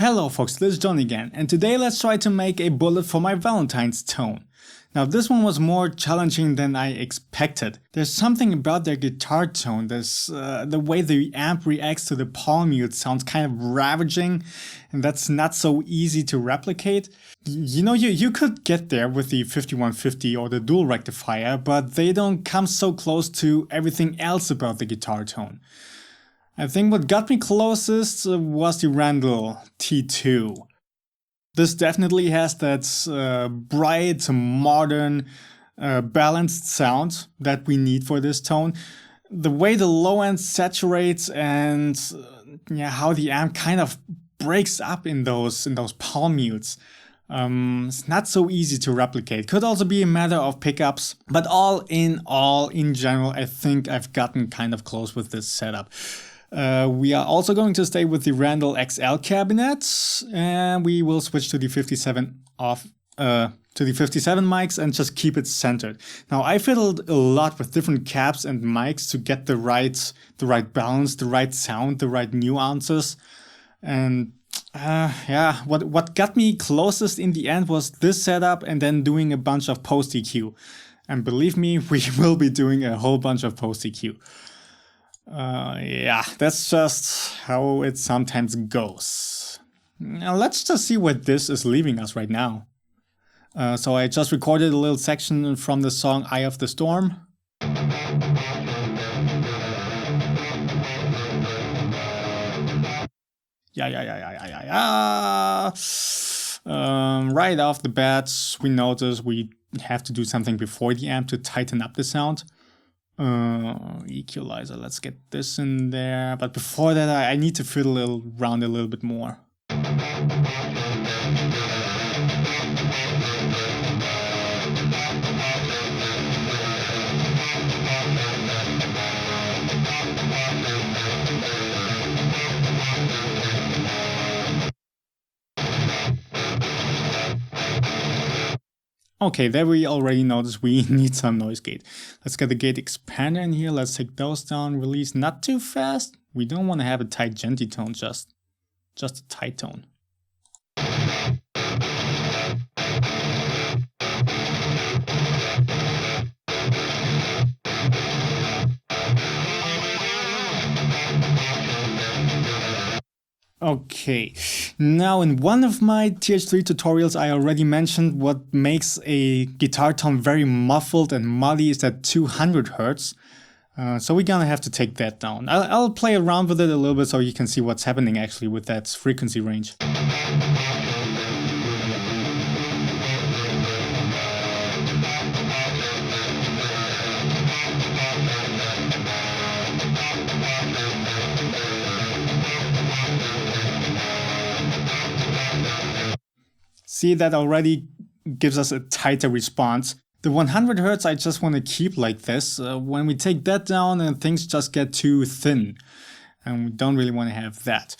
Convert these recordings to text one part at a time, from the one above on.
Hello folks, this is John again, and today let's try to make a Bullet for My Valentine's tone. Now this one was more challenging than I expected. There's something about their guitar tone, the way the amp reacts to the palm mute sounds kind of ravaging, and that's not so easy to replicate. You could get there with the 5150 or the dual rectifier, but they don't come so close to everything else about the guitar tone. I think what got me closest was the Randall T2. This definitely has that bright, modern, balanced sound that we need for this tone. The way the low end saturates and how the amp kind of breaks up in those palm mutes. It's not so easy to replicate. Could also be a matter of pickups, but all, in general, I think I've gotten kind of close with this setup. We are also going to stay with the Randall XL cabinet, and we will switch to the 57 mics and just keep it centered. Now I fiddled a lot with different cabs and mics to get the right balance, the right sound, the right nuances, and what got me closest in the end was this setup and then doing a bunch of post EQ. And believe me, we will be doing a whole bunch of post EQ. That's just how it sometimes goes. Now let's just see where this is leaving us right now. So I just recorded a little section from the song Eye of the Storm. Right off the bat, we notice we have to do something before the amp to tighten up the sound. Equalizer, let's get this in there, but before that I need to fiddle around a little bit more. Okay, there we already noticed we need some noise gate. Let's get the gate expander in here. Let's take those down, release not too fast. We don't want to have a tight genty tone, just a tight tone. Okay, now in one of my TH3 tutorials I already mentioned what makes a guitar tone very muffled and muddy is at 200 Hz. So we're gonna have to take that down. I'll play around with it a little bit so you can see what's happening actually with that frequency range. See, that already gives us a tighter response. The 100 Hz I just want to keep like this. When we take that down and things just get too thin. And we don't really want to have that.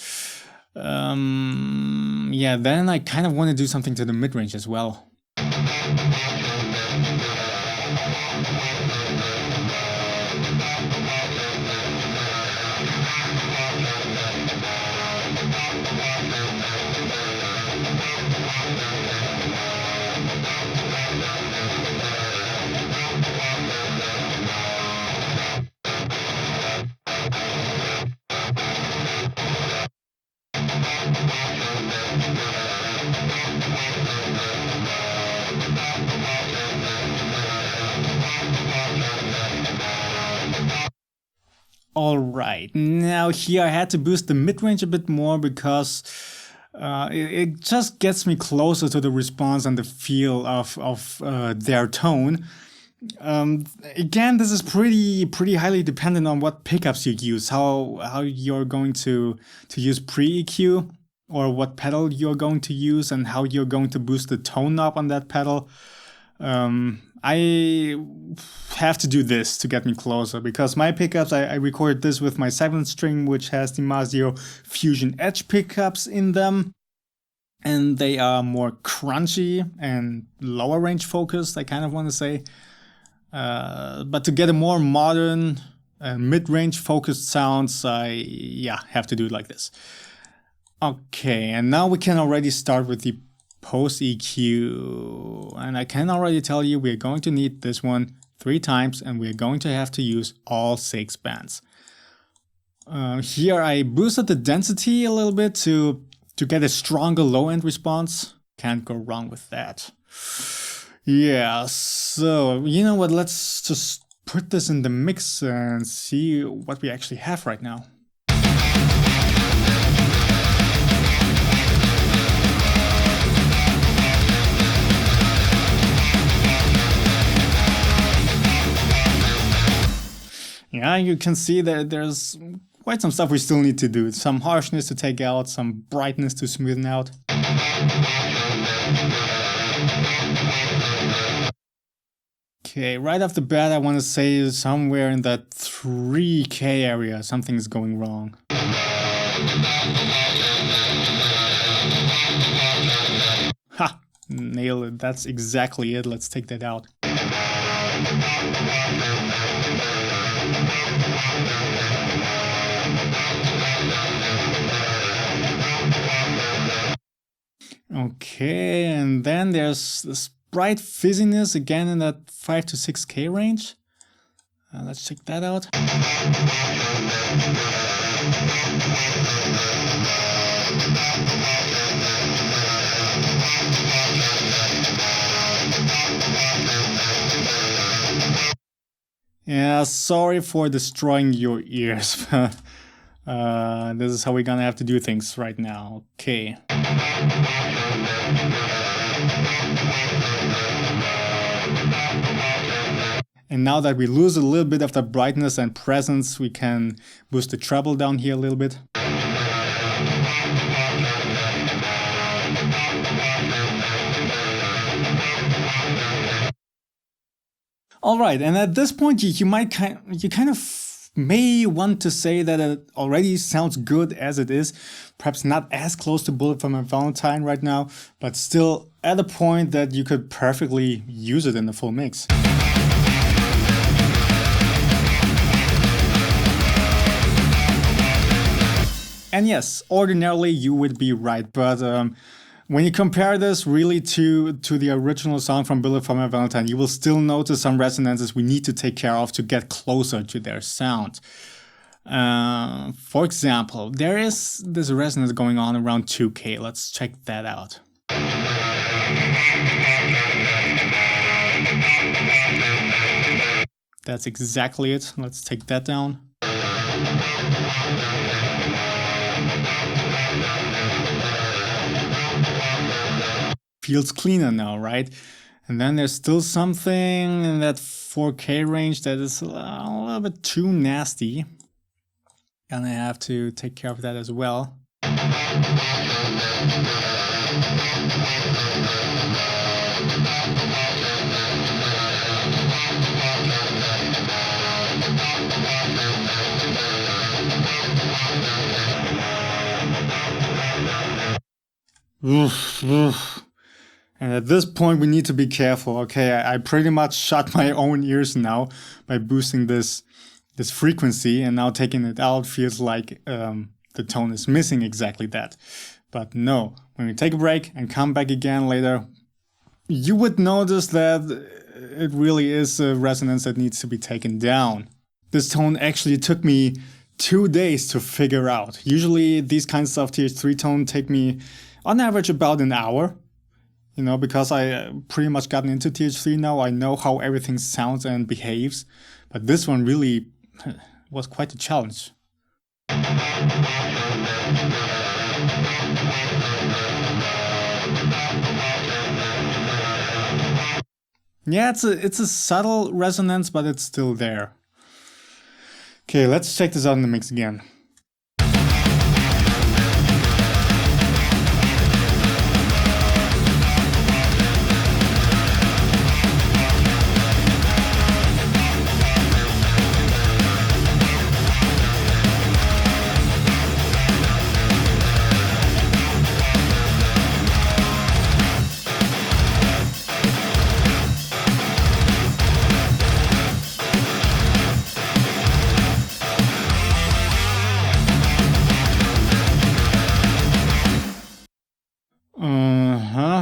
Then I kind of want to do something to the mid-range as well. Alright, now here I had to boost the mid-range a bit more because it just gets me closer to the response and the feel of their tone. Again, this is pretty highly dependent on what pickups you use, how you're going to use pre-EQ or what pedal you're going to use and how you're going to boost the tone knob on that pedal. I have to do this to get me closer because my pickups, I recorded this with my 7th string, which has the Masio Fusion Edge pickups in them. And they are more crunchy and lower range focused, I kind of want to say. But to get a more modern, mid-range focused sounds, I have to do it like this. Okay, and now we can already start with the post EQ. And I can already tell you we're going to need this one 3 times, and we're going to have to use all 6 bands. Here I boosted the density a little bit to get a stronger low end response. Can't go wrong with that. Yeah, so you know what, let's just put this in the mix and see what we actually have right now. Yeah, you can see that there's quite some stuff we still need to do. Some harshness to take out, some brightness to smoothen out. Okay, right off the bat I want to say somewhere in that 3K area something's going wrong. Ha! Nailed it, that's exactly it, let's take that out. Okay, and then there's this bright fizziness again in that 5 to 6K range. Let's check that out. Yeah, sorry for destroying your ears. This is how we're gonna have to do things right now. Okay. And now that we lose a little bit of the brightness and presence, we can boost the treble down here a little bit. Alright, and at this point you kind of may want to say that it already sounds good as it is, perhaps not as close to Bullet For My Valentine right now, but still at a point that you could perfectly use it in the full mix. And yes, ordinarily you would be right, but when you compare this really to the original song from Bullet For My Valentine, you will still notice some resonances we need to take care of to get closer to their sound. For example, there is this resonance going on around 2K. Let's check that out. That's exactly it. Let's take that down. Feels cleaner now, right? And then there's still something in that 4K range that is a little bit too nasty. Gonna have to take care of that as well. And at this point we need to be careful, okay? I pretty much shot my own ears now by boosting this frequency, and now taking it out feels like the tone is missing exactly that. But no, when we take a break and come back again later, you would notice that it really is a resonance that needs to be taken down. This tone actually took me 2 days to figure out. Usually these kinds of TH3 tone take me on average about an hour. You know, because I pretty much gotten into TH3 now, I know how everything sounds and behaves. But this one really was quite a challenge. Yeah, it's a subtle resonance, but it's still there. Okay, let's check this out in the mix again.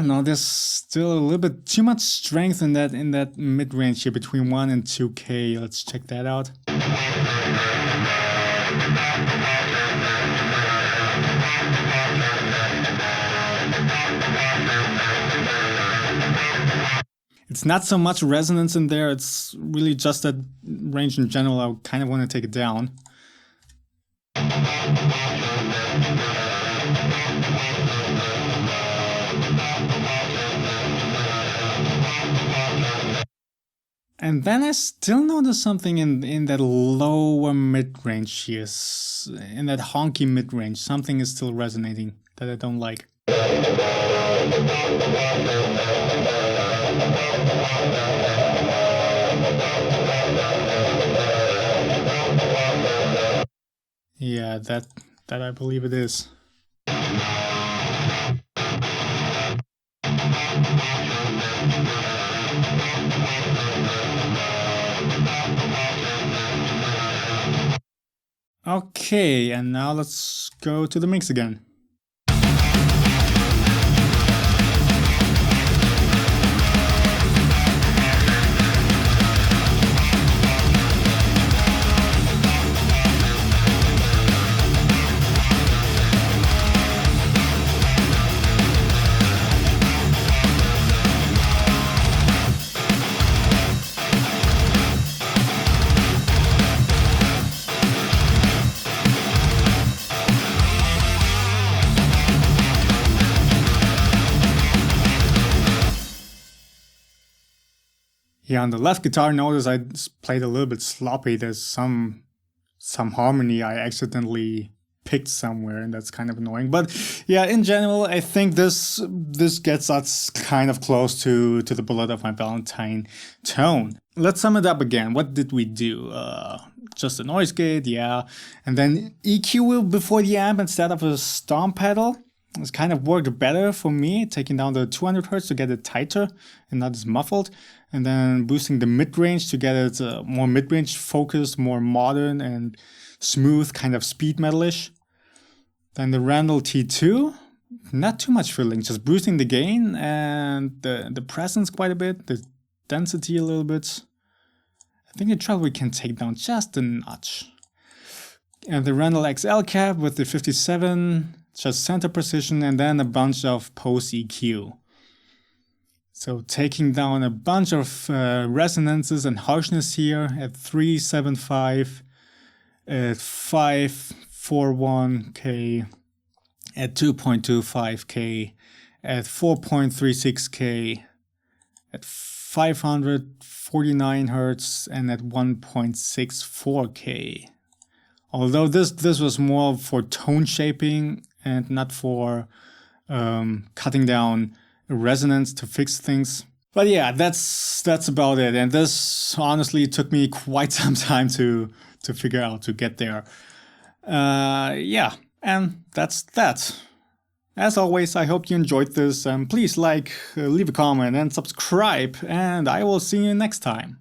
no, there's still a little bit too much strength in that mid-range here between 1 and 2K. Let's check that out. It's not so much resonance in there, it's really just that range in general. I kind of want to take it down. And then I still notice something in that lower mid-range here, in that honky mid-range. Something is still resonating that I don't like. Yeah, that I believe it is. Okay, and now let's go to the mix again. Yeah, on the left guitar, notice I played a little bit sloppy. There's some harmony I accidentally picked somewhere, and that's kind of annoying. But yeah, in general, I think this gets us kind of close to the Bullet of My Valentine tone. Let's sum it up again. What did we do? Just a noise gate, yeah, and then EQ before the amp instead of a stomp pedal. It's kind of worked better for me, taking down the 200 Hz to get it tighter and not as muffled, and then boosting the mid-range to get it more mid-range focused, more modern and smooth, kind of speed metal-ish. Then the Randall T2, not too much filling, just boosting the gain and the presence quite a bit, the density a little bit. I think the treble we can take down just a notch. And the Randall XL cap with the 57, just center precision, and then a bunch of post EQ. So taking down a bunch of resonances and harshness here at 375, at 541K, at 2.25K, at 4.36K, at 549 Hz, and at 1.64K. Although this was more for tone shaping and not for cutting down resonance to fix things. But yeah, that's about it. And this honestly took me quite some time to figure out, to get there. Yeah, and that's that. As always, I hope you enjoyed this. Please like, leave a comment and subscribe, and I will see you next time.